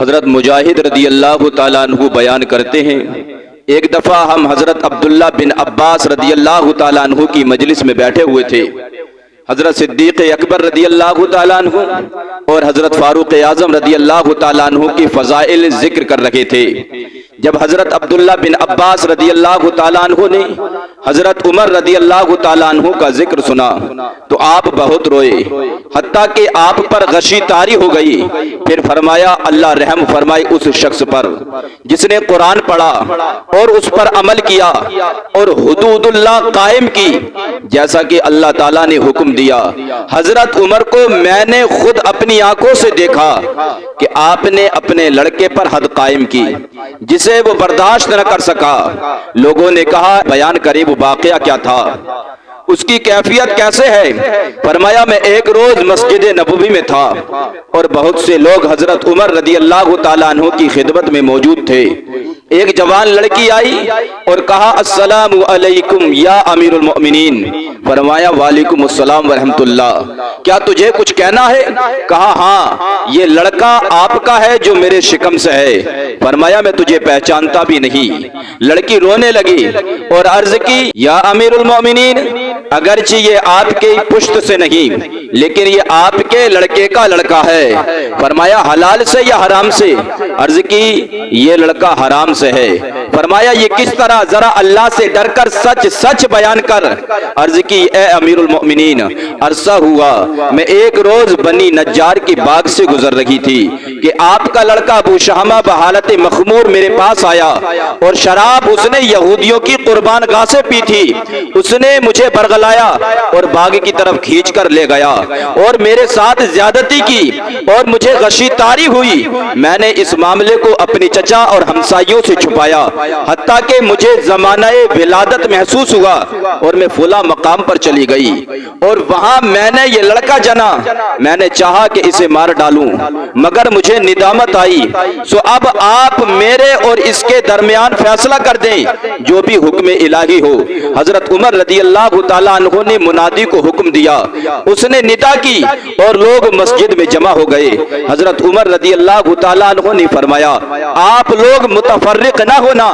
حضرت مجاہد رضی اللہ تعالیٰ عنہ بیان کرتے ہیں، ایک دفعہ ہم حضرت عبداللہ بن عباس رضی اللہ تعالیٰ عنہ کی مجلس میں بیٹھے ہوئے تھے۔ حضرت صدیق اکبر رضی اللہ تعالیٰ عنہ اور حضرت فاروق اعظم رضی اللہ تعالیٰ عنہ کی فضائل ذکر کر رہے تھے۔ جب حضرت عبداللہ بن عباس رضی اللہ تعالیٰ عنہ نے حضرت عمر رضی اللہ تعالیٰ عنہ کا ذکر سنا تو آپ بہت روئے، حتیٰ کہ آپ پر غشی طاری ہو گئی۔ پھر فرمایا، اللہ رحم فرمائے اس شخص پر جس نے قرآن پڑھا اور اس پر عمل کیا اور حدود اللہ قائم کی جیسا کہ اللہ تعالیٰ نے حکم دیا۔ حضرت عمر کو میں نے خود اپنی آنکھوں سے دیکھا کہ آپ نے اپنے لڑکے پر حد قائم کی جسے وہ برداشت نہ کر سکا۔ لوگوں نے کہا، بیان کرے وہ واقعہ کیا تھا، اس کی کیفیت کیسے ہے؟ فرمایا، میں ایک روز مسجد نبوی میں تھا اور بہت سے لوگ حضرت عمر رضی اللہ تعالیٰ عنہ کی خدمت میں موجود تھے۔ ایک جوان لڑکی آئی اور کہا، السلام علیکم یا امیر المؤمنین۔ فرمایا، وعلیکم السلام ورحمۃ اللہ، کیا تجھے کچھ کہنا ہے؟ کہا، ہاں، یہ لڑکا آپ کا ہے جو میرے شکم سے ہے۔ فرمایا، میں تجھے پہچانتا بھی نہیں۔ لڑکی رونے لگی اور عرض کی، یا امیر المؤمنین، اگرچہ یہ آپ کے پشت سے نہیں لیکن یہ آپ کے لڑکے کا لڑکا ہے۔ فرمایا، حلال سے یا حرام سے؟ عرض کی، یہ لڑکا حرام سے ہے۔ فرمایا، یہ کس طرح؟ ذرا اللہ سے ڈر کر سچ سچ بیان کر۔ عرض کی، اے امیر المؤمنین، عرصہ ہوا میں ایک روز بنی نجار کی باغ سے گزر رہی تھی کہ آپ کا لڑکا ابو شہامہ بحالت مخمور میرے پاس آیا اور شراب اس نے یہودیوں کی قربان گاہ سے پی تھی۔ اس نے مجھے برگلایا اور باغ کی طرف کھینچ کر لے گیا اور میرے ساتھ زیادتی کی اور مجھے غشی طاری ہوئی۔ میں نے اس معاملے کو اپنی چچا اور ہمسائیوں سے چھپایا حتیٰ کہ مجھے زمانہ ولادت محسوس ہوا اور میں فلاں مقام پر چلی گئی اور وہاں میں نے یہ لڑکا جنا۔ میں نے چاہا کہ اسے مار ڈالوں مگر مجھے ندامت آئی، سو اب آپ میرے اور اس کے درمیان فیصلہ کر دیں جو بھی حکم الہی ہو۔ حضرت عمر رضی اللہ تعالیٰ عنہ نے منادی کو حکم دیا، اس نے ندا کی اور لوگ مسجد میں جمع ہو گئے۔ حضرت عمر رضی اللہ تعالیٰ عنہ نے فرمایا، آپ لوگ متفرق نہ ہونا،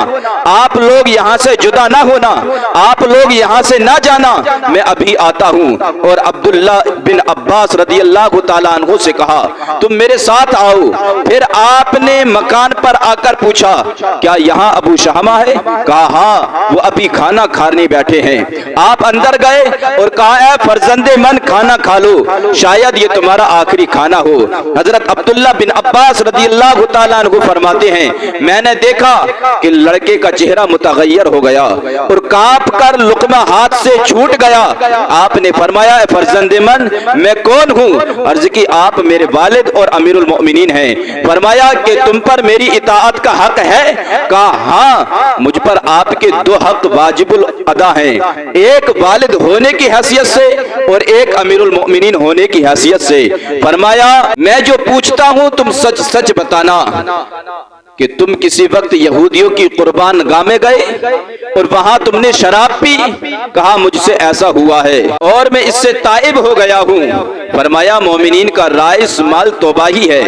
آپ لوگ یہاں سے جدا نہ ہونا، آپ لوگ یہاں سے نہ جانا، میں ابھی آتا ہوں۔ اور عبداللہ بن عباس رضی اللہ تعالیٰ عنہ سے کہا، تم میرے ساتھ آؤ۔ پھر آپ نے مکان پر آ کر پوچھا، کیا یہاں ابو شہامہ ہے؟ کہا، ہاں، وہ ابھی کھانا کھانے بیٹھے ہیں۔ آپ اندر گئے اور کہا، اے فرزند من، کھانا کھا لو، شاید یہ تمہارا آخری کھانا ہو۔ حضرت عبداللہ بن عباس رضی اللہ تعالیٰ عنہ فرماتے ہیں، میں نے دیکھا کہ لڑکے کا چہرہ متغیر ہو گیا اور کانپ کر لقمہ ہاتھ سے چھوٹ گیا۔ آپ نے فرمایا، اے فرزند من، میں کون ہوں؟ عرض کی، آپ میرے والد اور امیر المؤمنین ہیں۔ فرمایا کہ تم پر میری اطاعت کا حق ہے؟ کہا، ہاں، مجھ پر آپ کے دو حق واجب الادا ہیں، ایک والد ہونے کی حیثیت سے اور ایک امیر المؤمنین ہونے کی حیثیت سے۔ فرمایا، میں جو پوچھتا ہوں تم سچ سچ بتانا کہ تم کسی وقت یہودیوں کی قربان گاہ میں گئے اور وہاں تم نے شراب پی؟ کہا، مجھ سے ایسا ہوا ہے اور میں اس سے تائب ہو گیا ہوں۔ فرمایا، مومنین کا رائس مال توبہ ہی ہے۔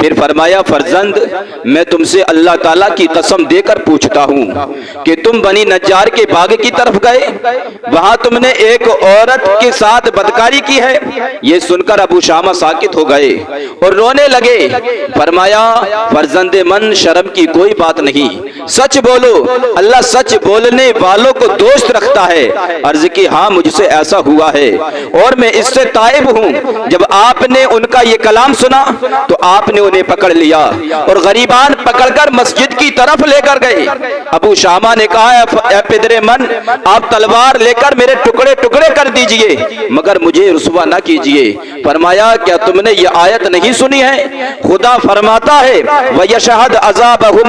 پھر فرمایا، فرزند، میں تم سے اللہ تعالیٰ کی قسم دے کر پوچھتا ہوں کہ تم بنی نجار کے باغ کی طرف گئے، وہاں تم نے ایک عورت کے ساتھ بدکاری کی ہے؟ یہ سن کر ابو شہامہ ساکت ہو گئے اور رونے لگے۔ فرمایا، فرزند من، شرم کی کوئی بات نہیں، سچ بولو، اللہ سچ بولنے والوں کو دوست رکھتا ہے۔ عرض کی، ہاں، مجھ سے ایسا ہوا ہے اور میں اس سے تائب ہوں۔ جب آپ نے ان کا یہ کلام سنا تو آپ نے انہیں پکڑ لیا اور غریبان پکڑ کر مسجد کی طرف لے کر گئے۔ ابو شامہ نے کہا، اے پدر من، آپ تلوار لے کر میرے ٹکڑے ٹکڑے کر دیجئے مگر مجھے رسوا نہ کیجئے۔ فرمایا، کیا تم نے یہ آیت نہیں سنی ہے؟ خدا فرماتا ہے، وَيَشْهَدْ عَذَابَهُمْ